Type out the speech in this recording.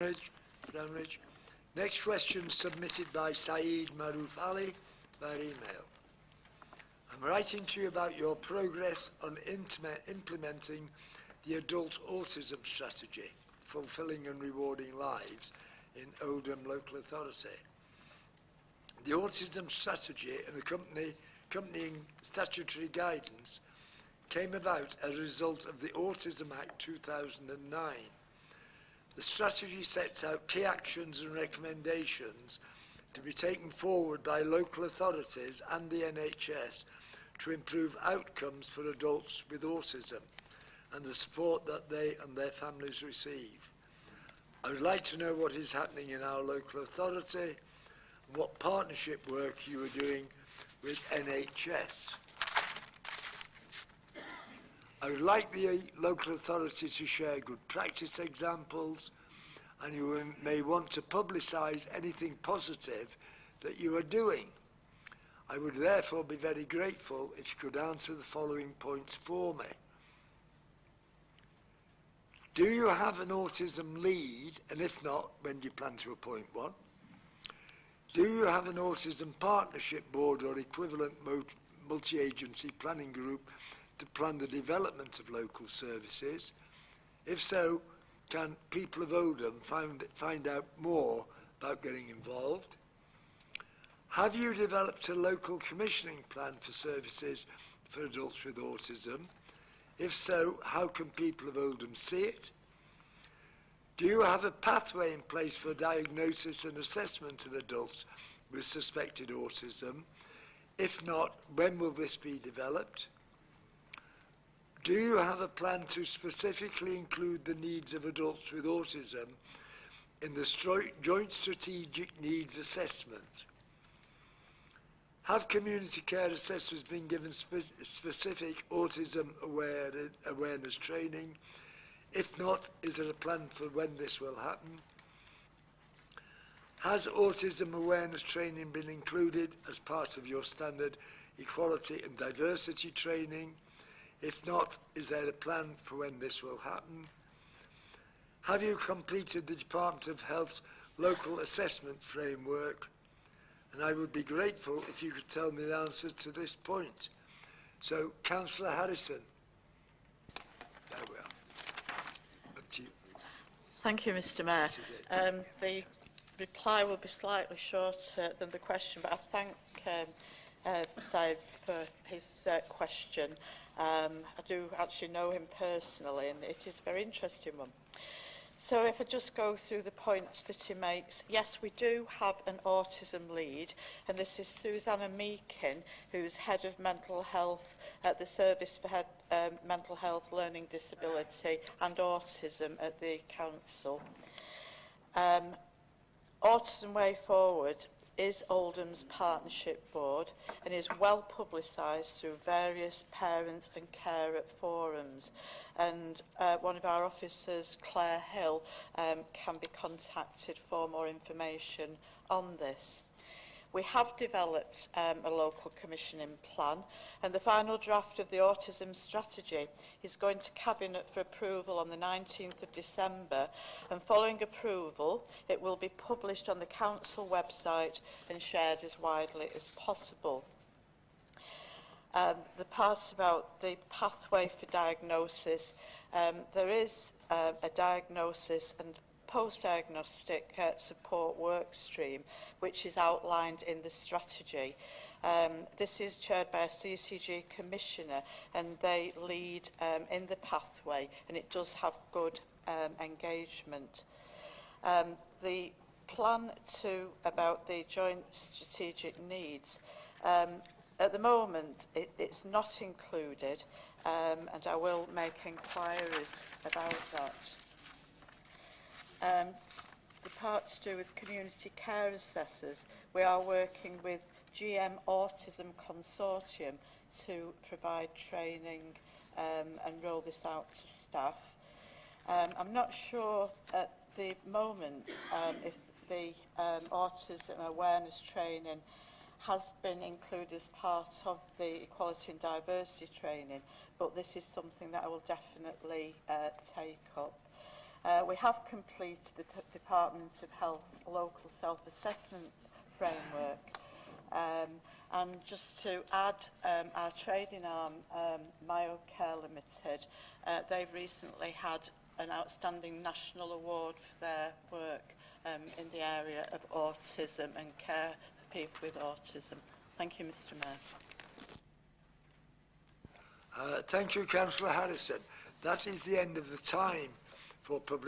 Stanridge. Next question submitted by Saeed Maroof Ali by email. I'm writing to you about your progress on implementing the Adult Autism Strategy, Fulfilling and Rewarding Lives in Oldham Local Authority. The Autism Strategy and accompanying statutory guidance came about as a result of the Autism Act 2009. The strategy sets out key actions and recommendations to be taken forward by local authorities and the NHS to improve outcomes for adults with autism and the support that they and their families receive. I would like to know what is happening in our local authority and what partnership work you are doing with NHS. I would like the local authority to share good practice examples, and you may want to publicise anything positive that you are doing. I would therefore be very grateful if you could answer the following points for me. Do you have an autism lead, and if not, when do you plan to appoint one? Do you have an autism partnership board or equivalent multi-agency planning group to plan the development of local services? If so, can people of Oldham find out more about getting involved? Have you developed a local commissioning plan for services for adults with autism? If so, how can people of Oldham see it? Do you have a pathway in place for diagnosis and assessment of adults with suspected autism? If not, when will this be developed? Do you have a plan to specifically include the needs of adults with autism in the Joint Strategic Needs Assessment? Have community care assessors been given specific autism awareness training? If not, is there a plan for when this will happen? Has autism awareness training been included as part of your standard equality and diversity training? If not, is there a plan for when this will happen? Have you completed the Department of Health's local assessment framework? And I would be grateful if you could tell me the answer to this point. So, Cllr Harrison. There we are. Up to you. Thank you, Mr. Mayor. The reply will be slightly shorter than the question, but I thank Said for his question. I do actually know him personally, and it is a very interesting one. So if I just go through the points that he makes, yes, we do have an autism lead, and this is Susanna Meakin, who's Head of Mental Health at the Service for Mental Health, Learning Disability and Autism at the Council. Autism Way Forward is Oldham's partnership board and is well publicised through various parents and carer forums. And one of our officers, Claire Hill, can be contacted for more information on this. We have developed a local commissioning plan, and the final draft of the autism strategy is going to Cabinet for approval on the 19th of December, and following approval it will be published on the council website and shared as widely as possible. The part about the pathway for diagnosis, there is a diagnosis and post-diagnostic support work stream which is outlined in the strategy. This is chaired by a CCG commissioner, and they lead in the pathway, and it does have good engagement. The plan about the joint strategic needs, at the moment it's not included, and I will make inquiries about that. The part to do with community care assessors, we are working with GM Autism Consortium to provide training and roll this out to staff. I'm not sure at the moment if the autism awareness training has been included as part of the equality and diversity training, but this is something that I will definitely take up. We have completed the Department of Health's local self-assessment framework. And just to add, our trading arm, Cllr Limited, they've recently had an outstanding national award for their work in the area of autism and care for people with autism. Thank you, Mr. Mayor. Thank you, Councillor Harrison. That is the end of the time for public